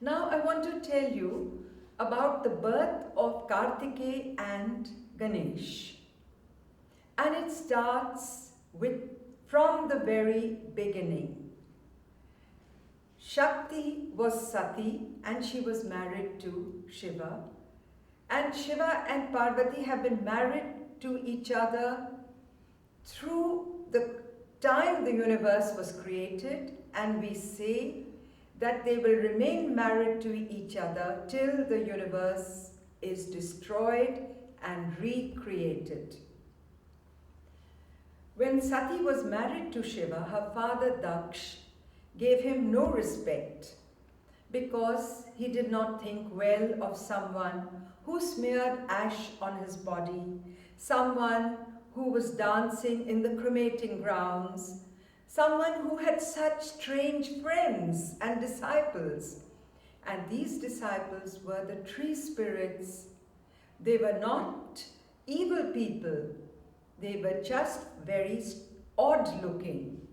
Now I want to tell you about the birth of Karthikeya and Ganesh. And it starts from the very beginning. Shakti was Sati and she was married to Shiva. And Shiva and Parvati have been married to each other through the time the universe was created, and we say that they will remain married to each other till the universe is destroyed and recreated. When Sati was married to Shiva, her father Daksh gave him no respect because he did not think well of someone who smeared ash on his body, someone who was dancing in the cremating grounds, someone who had such strange friends and disciples. And these disciples were the tree spirits. They were not evil people. They were just very odd looking.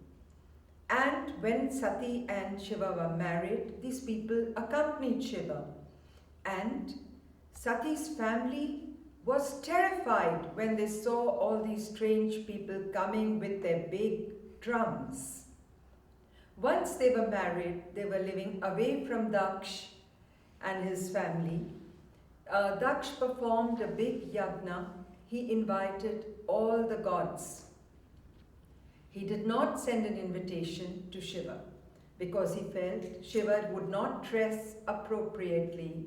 And when Sati and Shiva were married, these people accompanied Shiva. And Sati's family was terrified when they saw all these strange people coming with their big drums. Once they were married, they were living away from Daksh and his family. Daksh performed a big yagna. He invited all the gods. He did not send an invitation to Shiva because he felt Shiva would not dress appropriately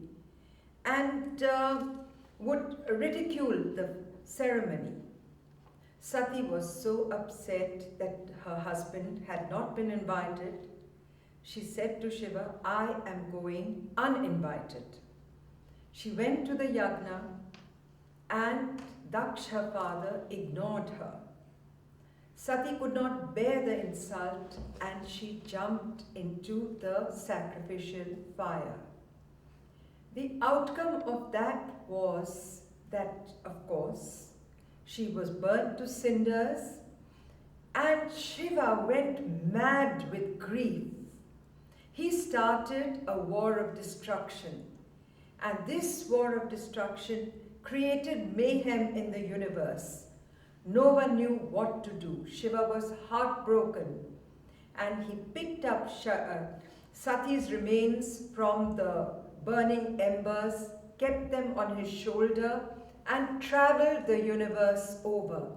and would ridicule the ceremony. Sati was so upset that her husband had not been invited. She said to Shiva, "I am going uninvited." She went to the yagna and Daksh, her father, ignored her. Sati could not bear the insult and she jumped into the sacrificial fire. The outcome of that was that, of course, she was burnt to cinders and Shiva went mad with grief. He started a war of destruction, and this war of destruction created mayhem in the universe. No one knew what to do. Shiva was heartbroken and he picked up Sati's remains from the burning embers, kept them on his shoulder and travelled the universe over.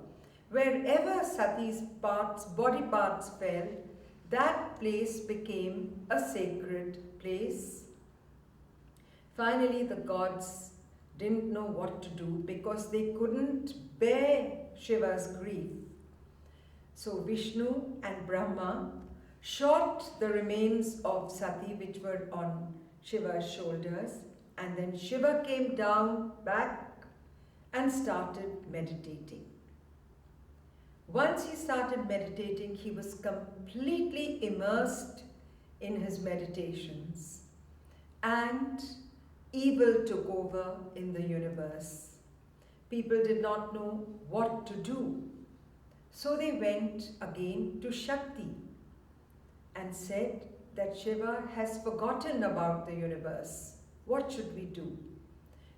Wherever Sati's body parts fell, that place became a sacred place. Finally, the gods didn't know what to do because they couldn't bear Shiva's grief. So Vishnu and Brahma shot the remains of Sati, which were on Shiva's shoulders, and then Shiva came down back and started meditating. Once he started meditating, he was completely immersed in his meditations, and evil took over in the universe. People did not know what to do. So they went again to Shakti and said that Shiva has forgotten about the universe. What should we do?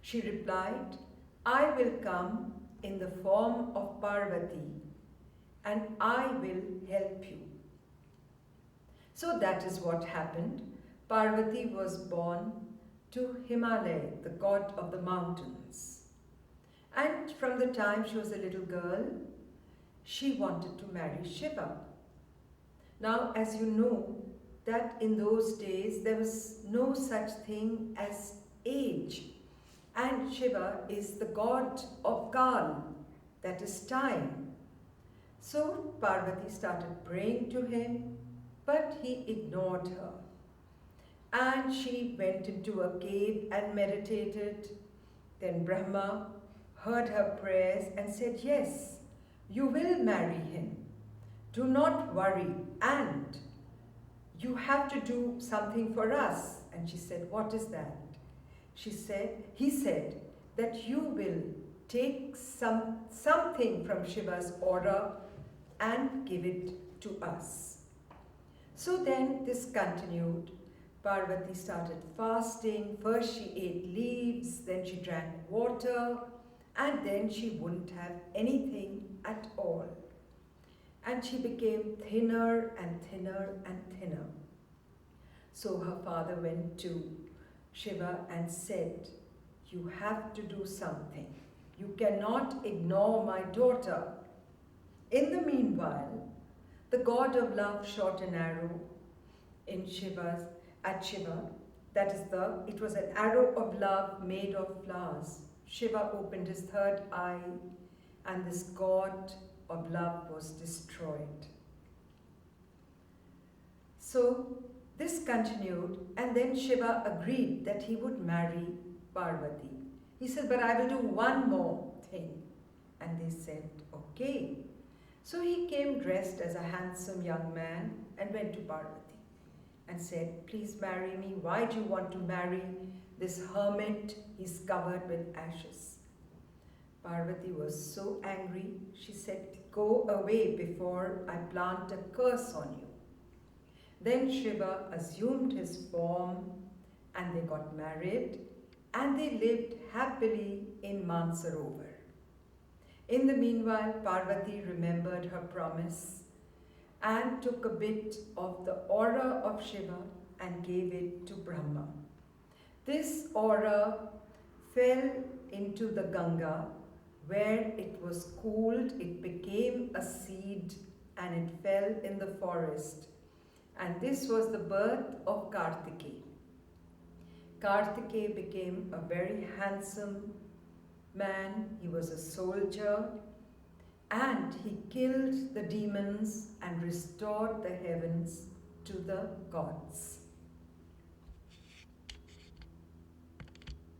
She replied, "I will come in the form of Parvati and I will help you." So that is what happened. Parvati was born to Himalaya, the god of the mountains. And from the time she was a little girl, she wanted to marry Shiva. Now, as you know, that in those days there was no such thing as age. And Shiva is the god of Kal, that is time. So Parvati started praying to him, but he ignored her. And she went into a cave and meditated. Then Brahma heard her prayers and said, "Yes, you will marry him. Do not worry, and you have to do something for us." And she said, "What is that?" He said that you will take something from Shiva's aura and give it to us. So then this continued. Parvati started fasting. First she ate leaves, then she drank water, and then she wouldn't have anything at all. And she became thinner and thinner and thinner. So her father went to Shiva and said, "You have to do something. You cannot ignore my daughter." In the meanwhile, the god of love shot an arrow at Shiva. It was an arrow of love made of flowers. Shiva opened his third eye, and this god of love was destroyed. So this continued, and then Shiva agreed that he would marry Parvati. He said, "But I will do one more thing." And they said, "Okay." So he came dressed as a handsome young man and went to Parvati and said, "Please marry me. Why do you want to marry this hermit? He's covered with ashes." Parvati was so angry. She said, "Go away before I plant a curse on you." Then Shiva assumed his form and they got married and they lived happily in Mansarovar. In the meanwhile, Parvati remembered her promise and took a bit of the aura of Shiva and gave it to Brahma. This aura fell into the Ganga, where it was cooled, it became a seed and it fell in the forest. And this was the birth of Karthikeya. Karthikeya became a very handsome man. He was a soldier and he killed the demons and restored the heavens to the gods.